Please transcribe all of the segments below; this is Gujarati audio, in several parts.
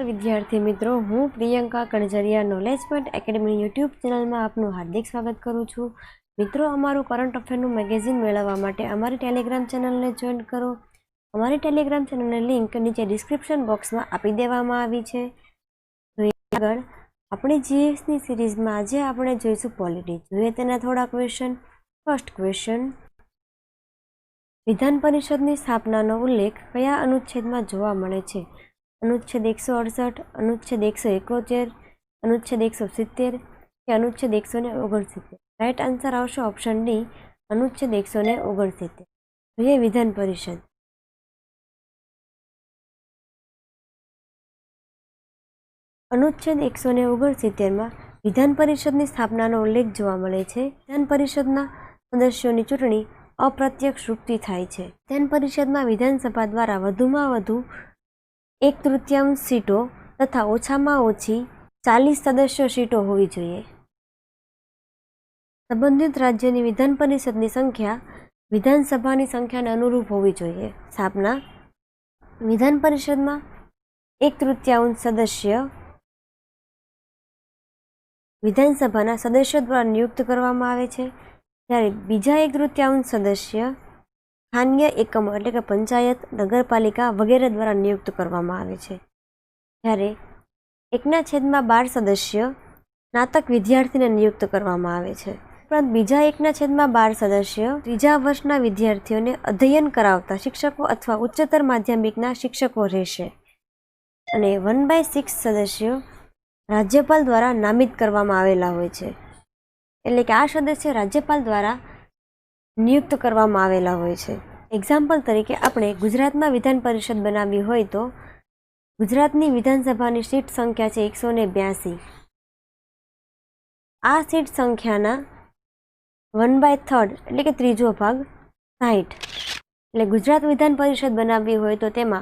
विद्यार्थी मित्रों, हूँ Priyanka Kanjariya knowledge point academy YouTube channel में आपनु हार्दिक स्वागत करूँ छूँ। मित्रों, अमारू करंट अफेरनु मेगेजीन मेळववा माटे अमारी टेलिग्राम चेनल ने जॉइन करो। अमारी टेलिग्राम चेनल ने लिंक नीचे डिस्क्रिप्शन बॉक्स में आपी देवामां आवी छे। तो आगळ आपणी जीएस नी सीरीज में आजे आपणे जोईशुं पॉलिटी। जोईए तेना थोड़ा क्वेश्चन। फर्स्ट क्वेश्चन, विधान परिषदनी स्थापनानो उल्लेख कया अनुच्छेद में जोवा मळे छे? अनुच्छेद 168, अनुच्छेद 171, अनुच्छेद 170 के अनुच्छेद 169? राइट आंसर आवशे ऑप्शन डी, अनुच्छेद 169। ये विधान परिषद। अनुच्छेद 169 में विधान परिषदनी स्थापनानो उल्लेख जोवा मळे छे। विधान परिषदना सदस्योनी चूंटणी अप्रत्यक्ष रूपथी थाय छे। विधान परिषदमां विधानसभा द्वारा वधुमां वधु 1/3 सीटों तथा ओछामां ओछी 40 सदस्य सीटों होवी जोईए। संबंधित राज्यनी विधान परिषदनी संख्या विधानसभानी संख्याने अनुरूप होवी जोईए। स्थापना विधान परिषदमां 1/3 सदस्य विधानसभाना सदस्यो द्वारा नियुक्त करवामां आवे छे, त्यारे बीजा 1/3 सदस्य स्थानीय एकमों एटले के पंचायत, नगरपालिका वगैरह द्वारा नियुक्त करवामां आवे छे। त्यारे 1/12 सदस्य स्नातक विद्यार्थीने नियुक्त करवामां आवे छे। उपरांत बीजा 1/12 सदस्य त्रीजा वर्षना विद्यार्थीओने अध्ययन करावता शिक्षको अथवा उच्चतर माध्यमिकना शिक्षको रहेशे। अने 1/6 सदस्य राज्यपाल द्वारा नामित करवामां आवेला होय छे। एटले के आ सदस्य राज्यपाल द्वारा नियुक्त करवामां आवेला होय छे। एक्जाम्पल तरीके आपणे गुजरातमां विधान परिषद बनावी होय तो गुजरातनी विधानसभानी सीट संख्या छे 182। आ सीट संख्याना 1/3 एटले के त्रीजो भाग 60 एटले गुजरात विधान परिषद बनावी होय तो तेमां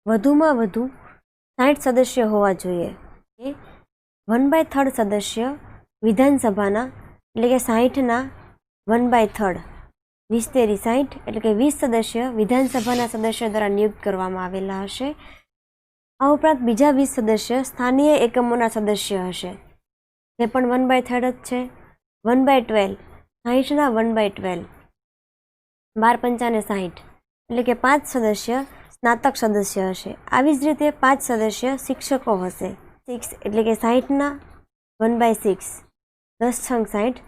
वधुमां वधु 60 सदस्य होवा जोईए। 1/3 सदस्य विधानसभाना एटले के 60 ना 1/3 20 तेरी 60 एटले के 20 सदस्य विधानसभाना सदस्य द्वारा नियुक्त करवामां आवेला हशे। आ उपरांत बीजा 20 सदस्य स्थानीय एकमोना सदस्य हशे, जे पण 1/3 ज छे। 1/12 60 ना 1/12 12 पंचाने 60 एटले के 5 सदस्य स्नातक सदस्य हशे। आवी ज रीते 5 सदस्य शिक्षको हशे। 6 एटले के 60 ना 1/6 10 छंग 60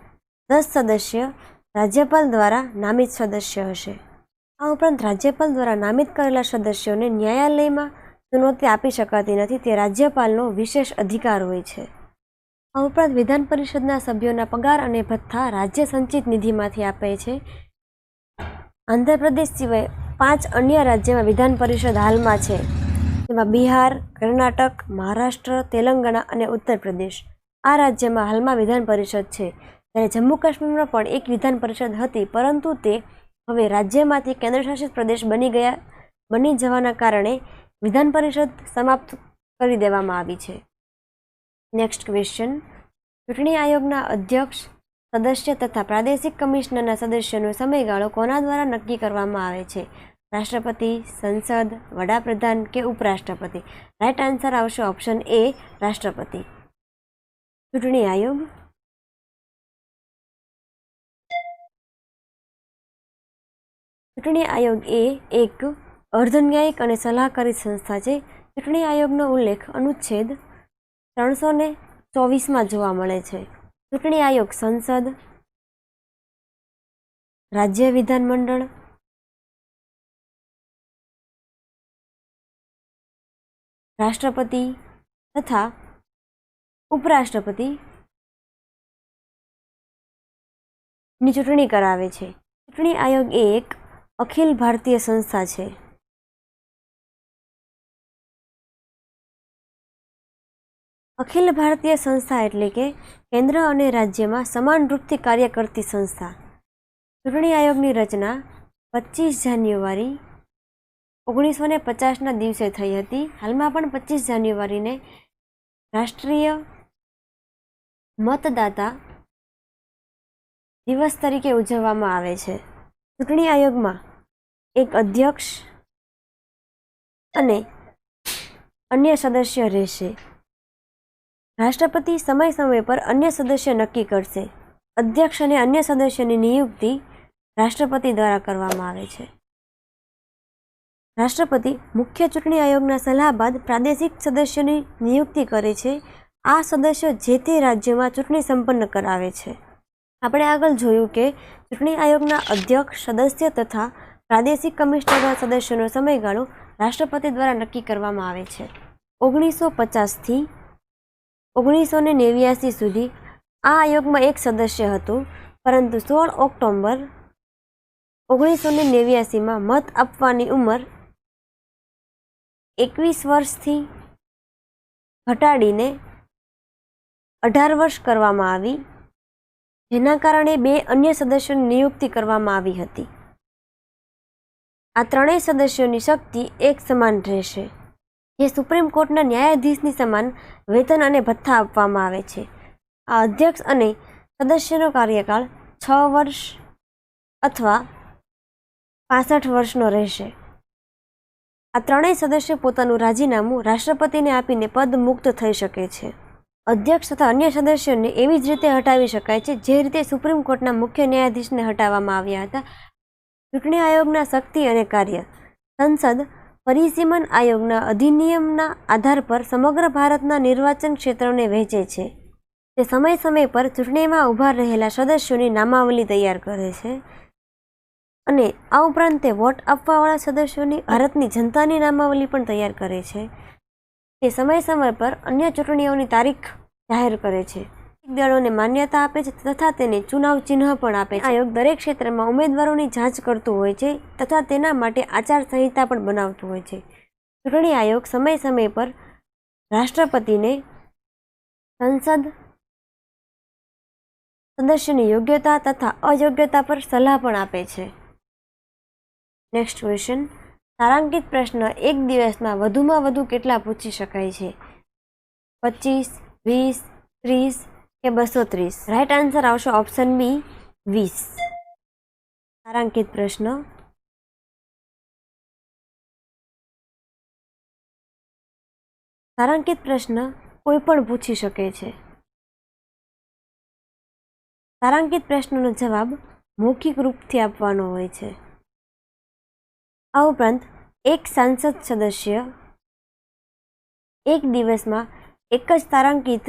10 सदस्य राज्यपाल द्वारा नामित सदस्य हशे। आ उपरांत राज्यपाल द्वारा नामित करेला सदस्योने न्यायालयमां चुनौती आपी शकाती नथी, ते राज्यपालनो विशेष अधिकार होय छे। आ उपरांत विधान परिषदना सभ्योना पगार अने भत्ता राज्य संचित निधिमांथी आपे छे। आंध्र प्रदेश सिवाय 5 अन्य राज्यों में विधान परिषद हाल में है, जेमां बिहार, कर्नाटक, महाराष्ट्र, तेलंगाणा और उत्तर प्रदेश। आ राज्य में हाल में विधान परिषद है। त्यारे जम्मू काश्मीर में पण एक विधान परिषद हती, परंतु ते हवे राज्यमांथी केन्द्रशासित प्रदेश बनी जवाना कारणे विधान परिषद समाप्त करी देवामां आवी छे। नेक्स्ट क्वेश्चन, चूंटणी आयोगना अध्यक्ष, सदस्य तथा प्रादेशिक कमिशनरना सदस्योनो समयगाळो कोना द्वारा नक्की करवामां आवे छे? राष्ट्रपति, संसद, वडाप्रधान के उपराष्ट्रपति? राइट आंसर आवशे ऑप्शन ए, राष्ट्रपति। चूंटणी आयोग चूंटणी आयोग एक अर्धन्यायिक और सलाहकारी संस्था है। चूंटणी आयोगनो उल्लेख अनुच्छेद 324 में जोवा मळे छे। चूंटणी आयोग संसद, राज्य विधानमंडल, राष्ट्रपति तथा उपराष्ट्रपति नी चूंटणी करावे छे। चूंटणी आयोग एक अखिल भारतीय संस्था है। अखिल भारतीय संस्था एटले के केन्द्र और राज्य में समान रूप थी कार्य करती संस्था। चूंटणी आयोग की रचना 25 जान्युआरी 1950 ना दिवसे थई हती। हाल में पण 25 जान्युआरी ने राष्ट्रीय मतदाता दिवस तरीके उजववामां आवे छे। चूंटणी आयोग में एक अध्यक्ष अने અન્ય સદસ્ય રહેશે. રાષ્ટ્રપતિ સમય સમય પર અન્ય સદસ્ય નક્કી કરશે. અધ્યક્ષ અને અન્ય સદસ્યની નિયુક્તિ રાષ્ટ્રપતિ દ્વારા કરવામાં આવે છે. રાષ્ટ્રપતિ મુખ્ય ચૂંટણી આયોગના સલાહ બાદ પ્રાદેશિક સદસ્યોની નિયુક્તિ કરે છે. આ સદસ્યો જે તે રાજ્યમાં ચૂંટણી સંપન્ન કરાવે છે. આપણે આગળ જોયું કે ચૂંટણી આયોગના અધ્યક્ષ, સદસ્ય તથા પ્રાદેશિક કમિશનરના સદસ્યોનો સમયગાળો રાષ્ટ્રપતિ દ્વારા નક્કી કરવામાં આવે છે. 1950થી 1989 સુધી આ આયોગમાં એક સદસ્ય હતું, પરંતુ 16 ઓક્ટોબર 1989માં મત આપવાની ઉંમર 21 વર્ષથી ઘટાડીને 18 વર્ષ કરવામાં આવી, જેના કારણે 2 અન્ય સદસ્યોની નિયુક્તિ કરવામાં આવી હતી. આ ત્રણેય સદસ્યોની શક્તિ એક સમાન રહેશે, જે સુપ્રીમ કોર્ટના ન્યાયાધીશની સમાન વેતન અને ભથ્થા આપવામાં આવે છે. આ અધ્યક્ષ અને સદસ્યનો કાર્યકાળ 6 વર્ષ અથવા 65 વર્ષનો રહેશે. આ ત્રણેય સદસ્યો પોતાનું રાજીનામું રાષ્ટ્રપતિને આપીને પદ મુક્ત થઈ શકે છે. અધ્યક્ષ તથા અન્ય સદસ્યોને એવી જ રીતે હટાવી શકાય છે જે રીતે સુપ્રીમ કોર્ટના મુખ્ય ન્યાયાધીશને હટાવવામાં આવ્યા હતા. ચૂંટણી આયોગના શક્તિ અને કાર્ય. સંસદ પરિસીમન આયોગના અધિનિયમના આધાર પર સમગ્ર ભારતના નિર્વાચન ક્ષેત્રોને વહેંચે છે. તે સમય સમય પર ચૂંટણીમાં ઊભા રહેલા સદસ્યોની નામાવલી તૈયાર કરે છે અને આ ઉપરાંત તે વોટ આપવાવાળા સદસ્યોની ભારતની જનતાની નામાવલી પણ તૈયાર કરે છે. તે સમય સમય પર અન્ય ચૂંટણીઓની તારીખ જાહેર કરે છે, દળોને માન્યતા આપે છે તથા તેને ચુનાવ ચિહ્ન પણ આપે છે. આયોગ દરેક ક્ષેત્રમાં ઉમેદવારોની જાંચ કરતું હોય છે તથા તેના માટે આચાર સંહિતા પણ બનાવતું હોય છે. ચૂંટણી આયોગ સમય સમય પર રાષ્ટ્રપતિને સંસદ સદસ્યની યોગ્યતા તથા અયોગ્યતા પર સલાહ પણ આપે છે. Next question. તારાંકિત પ્રશ્ન એક દિવસમાં વધુમાં વધુ કેટલા પૂછી શકાય છે? 25, 20, 30 કે 230? રાઈટ આન્સર આવશે ઓપ્શન બી 20. તારાંકિત પ્રશ્ન. તારાંકિત પ્રશ્ન કોઈ પણ પૂછી શકે છે. તારાંકિત પ્રશ્નનો જવાબ મૌખિક રૂપથી આપવાનો હોય છે. આ ઉપરાંત એક સાંસદ સદસ્ય એક દિવસમાં એક જ તારાંકિત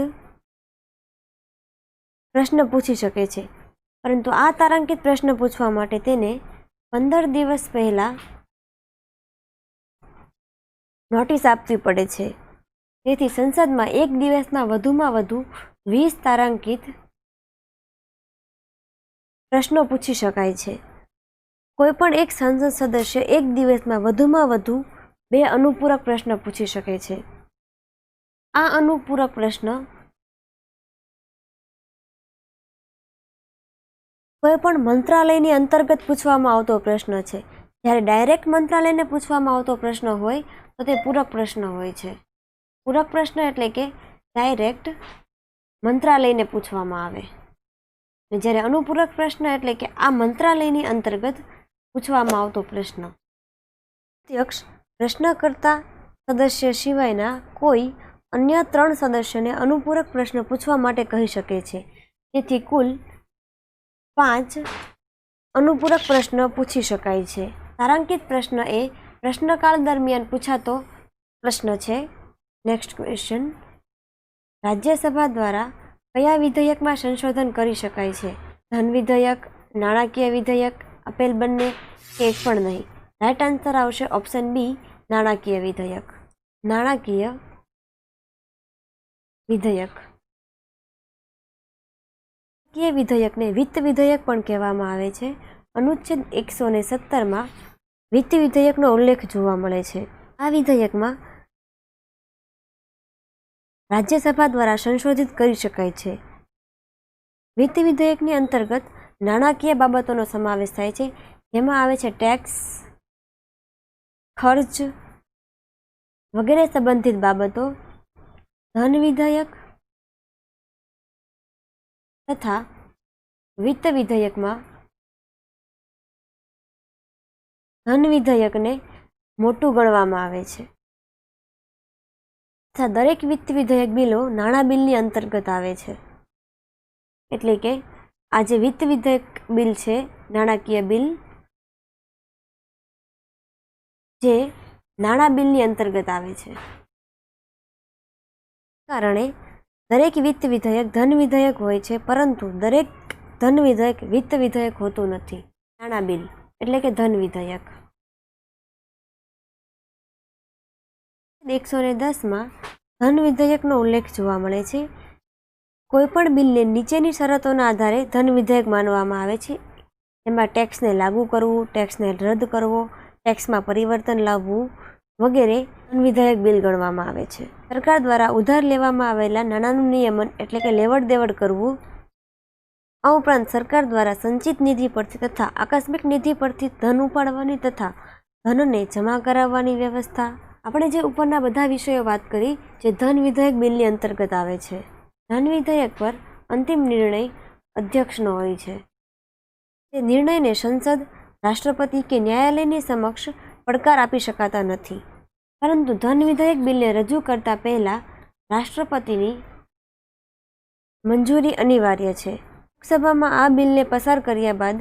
પ્રશ્ન પૂછી શકે છે, પરંતુ આ તારાંકિત પ્રશ્ન પૂછવા માટે તેને 15 દિવસ પહેલા નોટિસ આપવી પડે છે. તેથી સંસદમાં એક દિવસમાં વધુમાં વધુ 20 તારાંકિત પ્રશ્નો પૂછી શકાય છે. કોઈપણ એક સંસદ સદસ્ય એક દિવસમાં વધુમાં વધુ 2 અનુપૂરક પ્રશ્ન પૂછી શકે છે. આ અનુપૂરક પ્રશ્ન કોઈપણ મંત્રાલયની અંતર્ગત પૂછવામાં આવતો પ્રશ્ન છે. જ્યારે ડાયરેક્ટ મંત્રાલયને પૂછવામાં આવતો પ્રશ્ન હોય તો તે પૂરક પ્રશ્ન હોય છે. પૂરક પ્રશ્ન એટલે કે ડાયરેક્ટ મંત્રાલયને પૂછવામાં આવે, અને જ્યારે અનુપૂરક પ્રશ્ન એટલે કે આ મંત્રાલયની અંતર્ગત પૂછવામાં આવતો પ્રશ્ન. અધ્યક્ષ પ્રશ્નકર્તા સદસ્ય સિવાયના કોઈ અન્ય 3 સદસ્યને અનુપૂરક પ્રશ્ન પૂછવા માટે કહી શકે છે. તેથી કુલ 5 અનુપૂરક પ્રશ્ન પૂછી શકાય છે. તારાંકિત પ્રશ્ન એ પ્રશ્નકાળ દરમિયાન પૂછાતો પ્રશ્ન છે. Next question. રાજ્યસભા દ્વારા કયા વિધેયકમાં સંશોધન કરી શકાય છે? ધન વિધેયક, નાણાકીય વિધેયક, આપેલ બંને કે એક પણ નહીં? રાઈટ આન્સર આવશે ઓપ્શન બી નાણાકીય વિધેયક. નાણાકીય વિધેયક. નાણાકીય વિધેયકને વિત્ત વિધેયક પણ કહેવામાં આવે છે. અનુચ્છેદ 117માં વિત્ત વિધેયકનો ઉલ્લેખ જોવા મળે છે. આ વિધેયકમાં રાજ્યસભા દ્વારા સંશોધિત કરી શકાય છે. વિત્ત વિધેયકની અંતર્ગત નાણાકીય બાબતોનો સમાવેશ થાય છે, જેમાં આવે છે ટેક્સ, ખર્ચ વગેરે સંબંધિત બાબતો. ધન વિધેયક તથા વિત્ત વિધેયકમાં ધન વિધેયકને મોટું ગણવામાં આવે છે. તથા દરેક વિત્ત વિધેયક બિલો નાણાં બિલની અંતર્ગત આવે છે. એટલે કે આ જે વિત્ત વિધેયક બિલ છે, નાણાકીય બિલ, જે નાણાં બિલની અંતર્ગત આવે છે. કારણે દરેક વિત્ત વિધેયક ધન વિધેયક હોય છે, પરંતુ દરેક ધન વિધેયક વિત્ત વિધેયક હોતું નથી. નાણાં બિલ એટલે કે ધન વિધેયક. 110માં ધન વિધેયકનો ઉલ્લેખ જોવા મળે છે. કોઈપણ બિલને નીચેની શરતોના આધારે ધન વિધેયક માનવામાં આવે છે. એમાં ટેક્સને લાગુ કરવું, ટેક્સને રદ કરવો, ટેક્સમાં પરિવર્તન લાવવું વગેરે ધન વિધેયક બિલ ગણવામાં આવે છે. સરકાર દ્વારા ઉધાર લેવામાં આવેલા નાણાંનું નિયમન એટલે કે લેવડ દેવડ કરવું. આ ઉપરાંત સરકાર દ્વારા સંચિત નિધિ પરથી તથા આકસ્મિક નિધિ પરથી ધન ઉપાડવાની તથા ધનને જમા કરાવવાની વ્યવસ્થા. આપણે જે ઉપરના બધા વિષયો વાત કરી જે ધન વિધેયક બિલની અંતર્ગત આવે છે. ધન વિધેયક પર અંતિમ નિર્ણય અધ્યક્ષનો હોય છે. તે નિર્ણયને સંસદ, રાષ્ટ્રપતિ કે ન્યાયાલયની સમક્ષ પડકાર આપી શકાતા નથી. પરંતુ ધન વિધેયક બિલને રજૂ કરતા પહેલા રાષ્ટ્રપતિની મંજૂરી અનિવાર્ય છે. લોકસભામાં આ બિલને પસાર કર્યા બાદ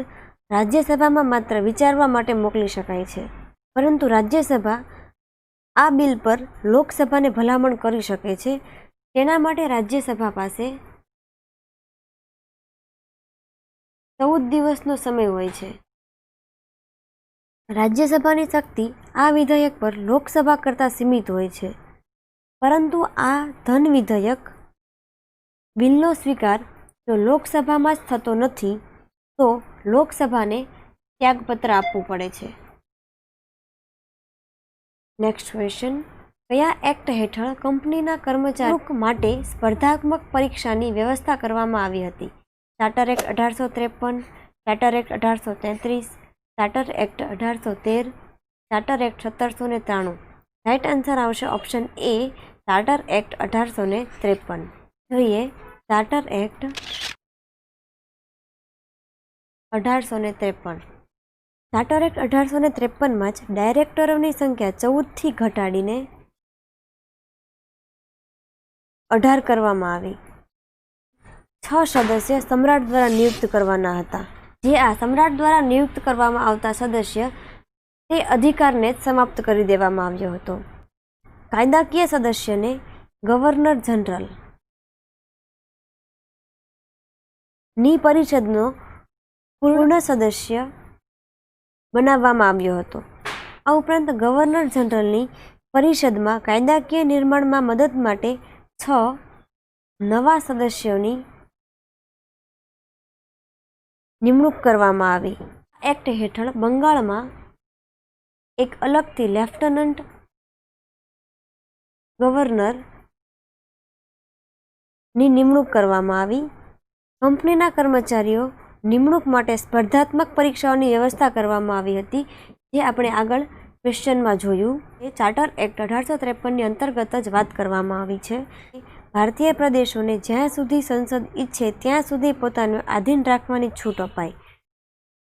રાજ્યસભામાં માત્ર વિચારવા માટે મોકલી શકાય છે. પરંતુ રાજ્યસભા આ બિલ પર લોકસભાને ભલામણ કરી શકે છે. તેના માટે રાજ્યસભા પાસે 14 દિવસનો સમય હોય છે. રાજ્યસભાની શક્તિ આ વિધેયક પર લોકસભા કરતાં સીમિત હોય છે. પરંતુ આ ધન વિધેયક બિલનો સ્વીકાર જો લોકસભામાં જ થતો નથી તો લોકસભાને ત્યાગપત્ર આપવું પડે છે. Next question. કયા એક્ટ હેઠળ કંપનીના કર્મચારીઓ માટે સ્પર્ધાત્મક પરીક્ષાની વ્યવસ્થા કરવામાં આવી હતી? Charter act 1853, charter act 1833, charter act 1813, charter act 1793. Right answer આવશે ઓપ્શન એ, ચાર્ટર એક્ટ 1853. જોઈએ ચાર્ટર એક્ટ 1853. ચાર્ટર એક્ટ 1853માં જ ડાયરેક્ટરોની સંખ્યા 14થી ઘટાડીને 18 કરવામાં આવી. 6 સદસ્ય સમ્રાટ દ્વારા નિયુક્ત કરવાના હતા. જે આ સમ્રાટ દ્વારા નિયુક્ત કરવામાં આવતા સદસ્ય તે અધિકારને જ સમાપ્ત કરી દેવામાં આવ્યો હતો. કાયદાકીય સદસ્યને ગવર્નર જનરલ ની પરિષદનો પૂર્ણ સદસ્ય બનાવવામાં આવ્યો હતો. આ ઉપરાંત ગવર્નર જનરલની પરિષદમાં કાયદાકીય નિર્માણમાં મદદ માટે 6 નવા સદસ્યોની નિમણૂક કરવામાં આવી. એક્ટ હેઠળ બંગાળમાં એક અલગથી લેફ્ટનન્ટ ગવર્નરની નિમણૂક કરવામાં આવી. કંપનીના કર્મચારીઓ નિમણૂક માટે સ્પર્ધાત્મક પરીક્ષાઓની વ્યવસ્થા કરવામાં આવી હતી, જે આપણે આગળ ક્વેશ્ચનમાં જોયું. એ ચાર્ટર એક્ટ 1853ની અંતર્ગત જ વાત કરવામાં આવી છે. ભારતીય પ્રદેશોને જ્યાં સુધી સંસદ ઈચ્છે ત્યાં સુધી પોતાને આધીન રાખવાની છૂટ અપાઈ.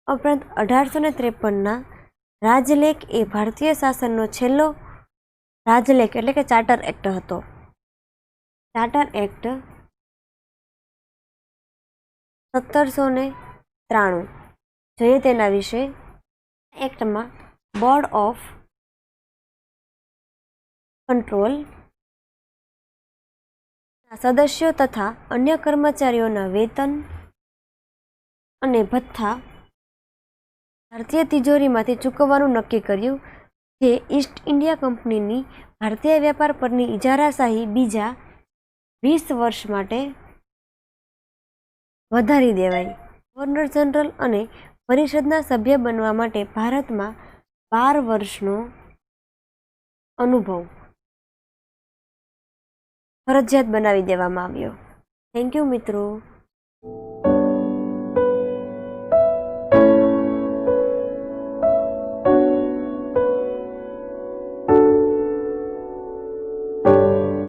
ઉપરાંત 1853ના રાજલેખ એ ભારતીય શાસનનો છેલ્લો રાજલેખ એટલે કે ચાર્ટર એક્ટ હતો. ચાર્ટર એક્ટ 1793 જોઈએ તેના વિશે. એક્ટમાં બોર્ડ ઓફ કંટ્રોલ સદસ્યો તથા અન્ય કર્મચારીઓના વેતન અને ભથ્થા ભારતીય તિજોરીમાંથી ચૂકવવાનું નક્કી કર્યું, જે ઈસ્ટ ઇન્ડિયા કંપનીની ભારતીય વેપાર પરની ઇજારાશાહી બીજા 20 વર્ષ માટે વધારી દેવાઈ. ગવર્નર જનરલ અને પરિષદના સભ્ય બનવા માટે ભારતમાં 12 વર્ષનો અનુભવ ફરજિયાત બનાવી દેવામાં આવ્યો. થેન્ક યુ મિત્રો.